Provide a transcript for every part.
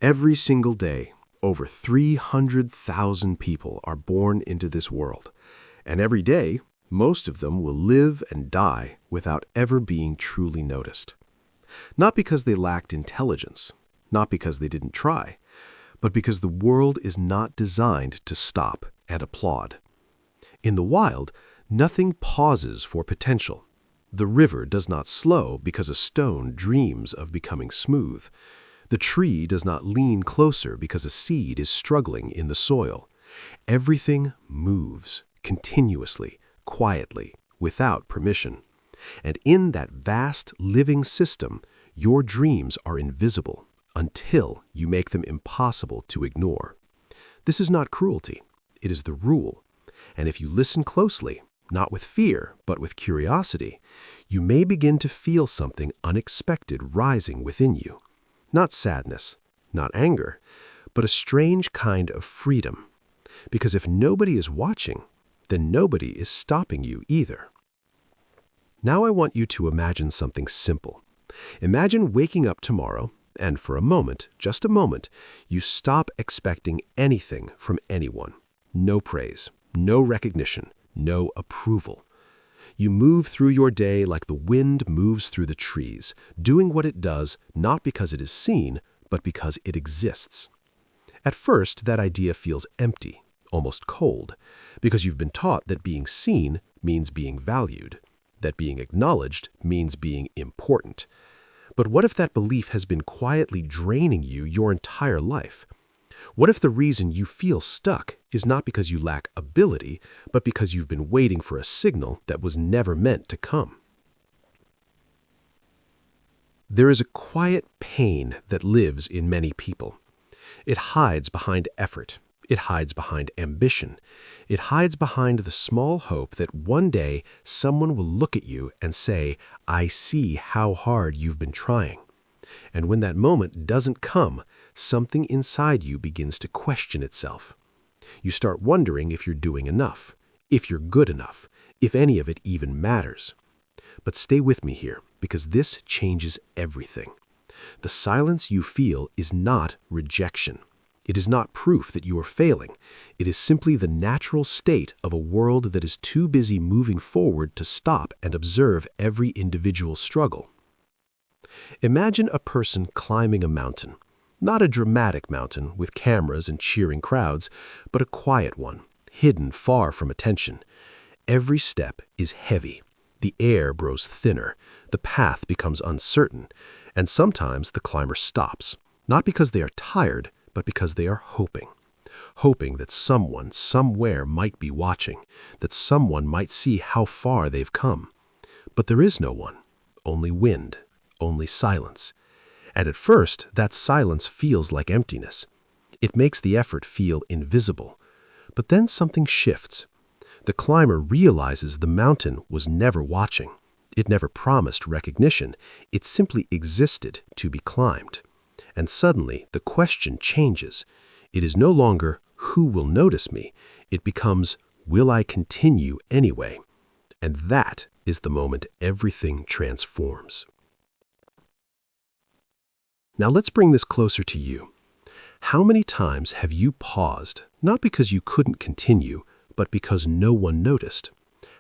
Every single day, over 300,000 people are born into this world. And every day, most of them will live and die without ever being truly noticed. Not because they lacked intelligence, not because they didn't try, but because the world is not designed to stop and applaud. In the wild, nothing pauses for potential. The river does not slow because a stone dreams of becoming smooth. The tree does not lean closer because a seed is struggling in the soil. Everything moves continuously, quietly, without permission. And in that vast living system, your dreams are invisible until you make them impossible to ignore. This is not cruelty. It is the rule. And if you listen closely, not with fear, but with curiosity, you may begin to feel something unexpected rising within you. Not sadness, not anger, but a strange kind of freedom. Because if nobody is watching, then nobody is stopping you either. Now I want you to imagine something simple. Imagine waking up tomorrow, and for a moment, just a moment, you stop expecting anything from anyone. No praise, no recognition, no approval. You move through your day like the wind moves through the trees, doing what it does not because it is seen, but because it exists. At first, that idea feels empty, almost cold, because you've been taught that being seen means being valued, that being acknowledged means being important. But what if that belief has been quietly draining you your entire life? What if the reason you feel stuck is not because you lack ability, but because you've been waiting for a signal that was never meant to come? There is a quiet pain that lives in many people. It hides behind effort. It hides behind ambition. It hides behind the small hope that one day someone will look at you and say, "I see how hard you've been trying." And when that moment doesn't come, something inside you begins to question itself. You start wondering if you're doing enough, if you're good enough, if any of it even matters. But stay with me here, because this changes everything. The silence you feel is not rejection. It is not proof that you are failing. It is simply the natural state of a world that is too busy moving forward to stop and observe every individual struggle. Imagine a person climbing a mountain. Not a dramatic mountain with cameras and cheering crowds, but a quiet one, hidden far from attention. Every step is heavy. The air grows thinner. The path becomes uncertain. And sometimes the climber stops, not because they are tired, but because they are hoping. Hoping that someone, somewhere might be watching, that someone might see how far they've come. But there is no one, only wind, only silence. And at first, that silence feels like emptiness. It makes the effort feel invisible. But then something shifts. The climber realizes the mountain was never watching. It never promised recognition. It simply existed to be climbed. And suddenly, the question changes. It is no longer, "Who will notice me?" It becomes, "Will I continue anyway?" And that is the moment everything transforms. Now let's bring this closer to you. How many times have you paused, not because you couldn't continue, but because no one noticed?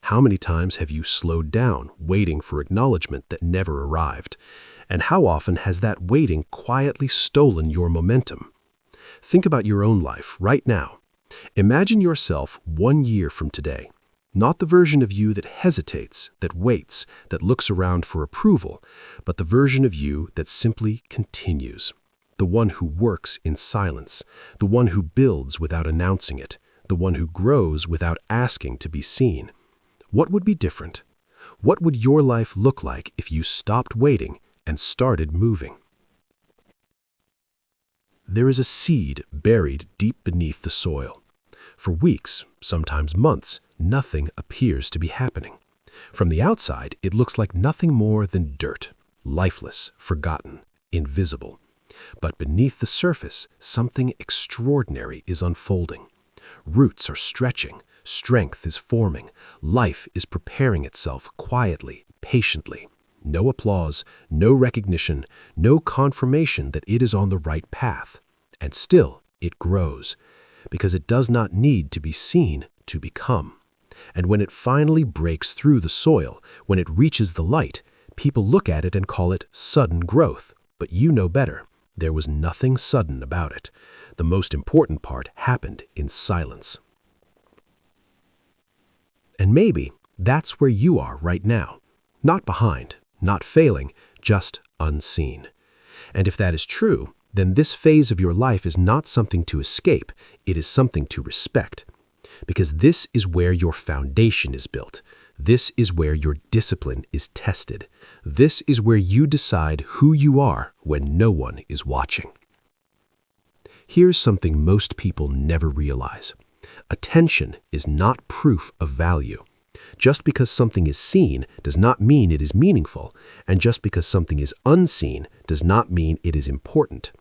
How many times have you slowed down, waiting for acknowledgement that never arrived? And how often has that waiting quietly stolen your momentum? Think about your own life right now. Imagine yourself 1 year from today. Not the version of you that hesitates, that waits, that looks around for approval, but the version of you that simply continues. The one who works in silence, the one who builds without announcing it, the one who grows without asking to be seen. What would be different? What would your life look like if you stopped waiting and started moving? There is a seed buried deep beneath the soil. For weeks, sometimes months, nothing appears to be happening. From the outside, it looks like nothing more than dirt, lifeless, forgotten, invisible. But beneath the surface, something extraordinary is unfolding. Roots are stretching, strength is forming, life is preparing itself quietly, patiently. No applause, no recognition, no confirmation that it is on the right path. And still, it grows, because it does not need to be seen to become. And when it finally breaks through the soil, when it reaches the light, people look at it and call it sudden growth. But you know better. There was nothing sudden about it. The most important part happened in silence. And maybe that's where you are right now. Not behind, not failing, just unseen. And if that is true, then this phase of your life is not something to escape, it is something to respect. Because this is where your foundation is built. This is where your discipline is tested. This is where you decide who you are when no one is watching. Here's something most people never realize. Attention is not proof of value. Just because something is seen does not mean it is meaningful, and just because something is unseen does not mean it is important.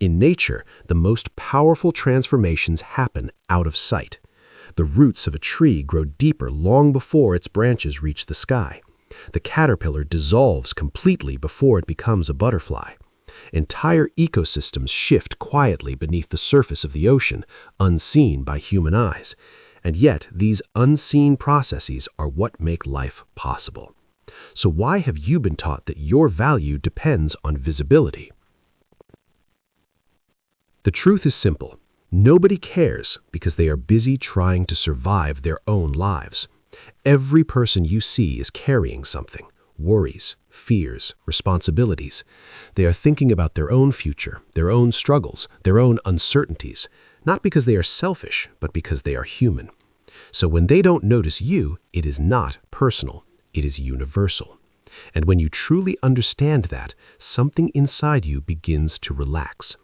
In nature, the most powerful transformations happen out of sight. The roots of a tree grow deeper long before its branches reach the sky. The caterpillar dissolves completely before it becomes a butterfly. Entire ecosystems shift quietly beneath the surface of the ocean, unseen by human eyes. And yet, these unseen processes are what make life possible. So why have you been taught that your value depends on visibility? The truth is simple. Nobody cares because they are busy trying to survive their own lives. Every person you see is carrying something: worries, fears, responsibilities. They are thinking about their own future, their own struggles, their own uncertainties, not because they are selfish, but because they are human. So when they don't notice you, it is not personal, it is universal. And when you truly understand that, something inside you begins to relax.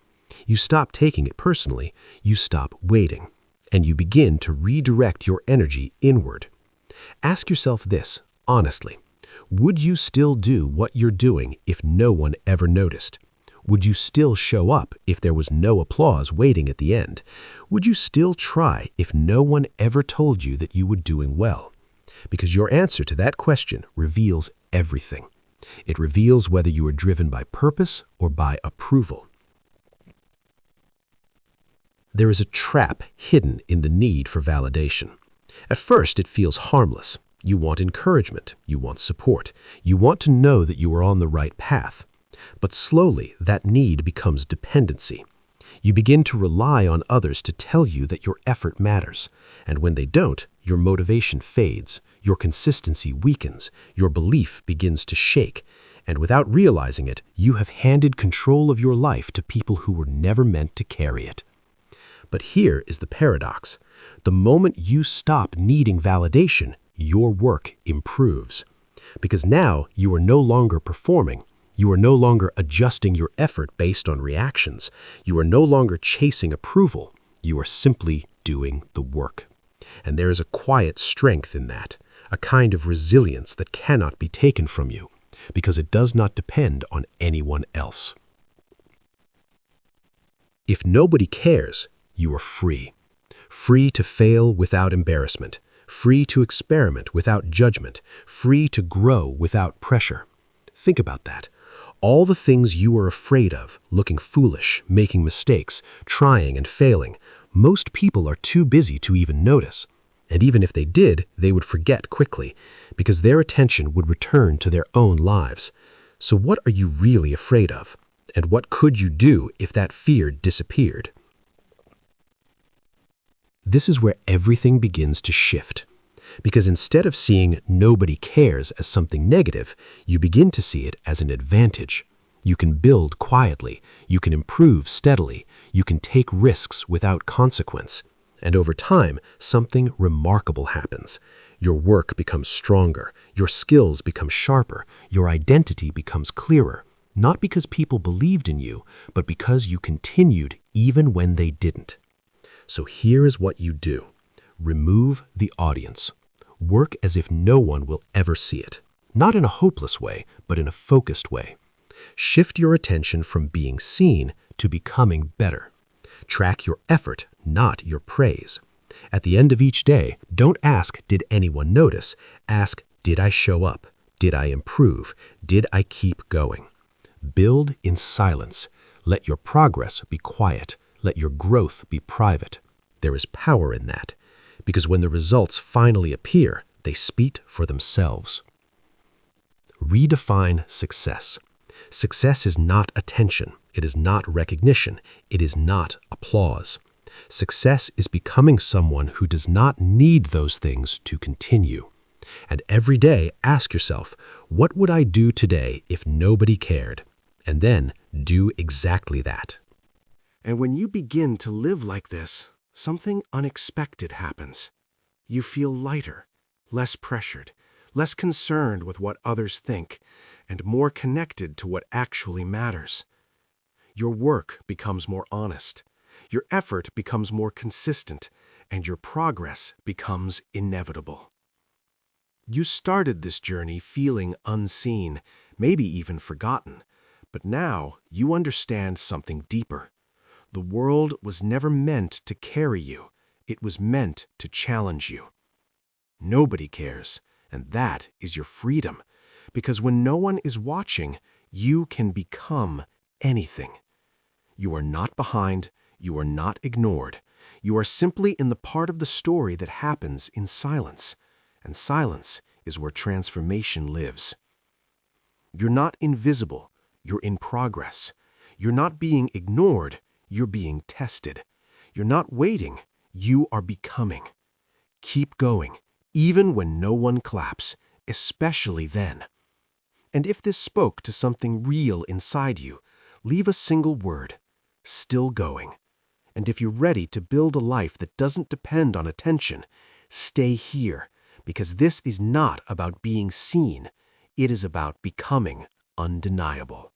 You stop taking it personally, you stop waiting, and you begin to redirect your energy inward. Ask yourself this, honestly. Would you still do what you're doing if no one ever noticed? Would you still show up if there was no applause waiting at the end? Would you still try if no one ever told you that you were doing well? Because your answer to that question reveals everything. It reveals whether you are driven by purpose or by approval. There is a trap hidden in the need for validation. At first, it feels harmless. You want encouragement, you want support, you want to know that you are on the right path. But slowly, that need becomes dependency. You begin to rely on others to tell you that your effort matters. And when they don't, your motivation fades, your consistency weakens, your belief begins to shake. And without realizing it, you have handed control of your life to people who were never meant to carry it. But here is the paradox. The moment you stop needing validation, your work improves. Because now you are no longer performing. You are no longer adjusting your effort based on reactions. You are no longer chasing approval. You are simply doing the work. And there is a quiet strength in that, a kind of resilience that cannot be taken from you, because it does not depend on anyone else. If nobody cares, you are free. Free to fail without embarrassment. Free to experiment without judgment. Free to grow without pressure. Think about that. All the things you are afraid of, looking foolish, making mistakes, trying and failing, most people are too busy to even notice. And even if they did, they would forget quickly, because their attention would return to their own lives. So what are you really afraid of? And what could you do if that fear disappeared? This is where everything begins to shift. Because instead of seeing nobody cares as something negative, you begin to see it as an advantage. You can build quietly, you can improve steadily, you can take risks without consequence. And over time, something remarkable happens. Your work becomes stronger, your skills become sharper, your identity becomes clearer. Not because people believed in you, but because you continued even when they didn't. So here is what you do. Remove the audience. Work as if no one will ever see it. Not in a hopeless way, but in a focused way. Shift your attention from being seen to becoming better. Track your effort, not your praise. At the end of each day, don't ask, did anyone notice? Ask, did I show up? Did I improve? Did I keep going? Build in silence. Let your progress be quiet. Let your growth be private. There is power in that, because when the results finally appear, they speak for themselves. Redefine success. Success is not attention. It is not recognition. It is not applause. Success is becoming someone who does not need those things to continue. And every day, ask yourself, what would I do today if nobody cared? And then do exactly that. And when you begin to live like this, something unexpected happens. You feel lighter, less pressured, less concerned with what others think, and more connected to what actually matters. Your work becomes more honest, your effort becomes more consistent, and your progress becomes inevitable. You started this journey feeling unseen, maybe even forgotten, but now you understand something deeper. The world was never meant to carry you. It was meant to challenge you. Nobody cares, and that is your freedom, because when no one is watching, you can become anything. You are not behind, you are not ignored. You are simply in the part of the story that happens in silence, and silence is where transformation lives. You're not invisible, you're in progress. You're not being ignored, you're being tested. You're not waiting, you are becoming. Keep going, even when no one claps, especially then. And if this spoke to something real inside you, leave a single word: still going. And if you're ready to build a life that doesn't depend on attention, stay here, because this is not about being seen. It is about becoming undeniable.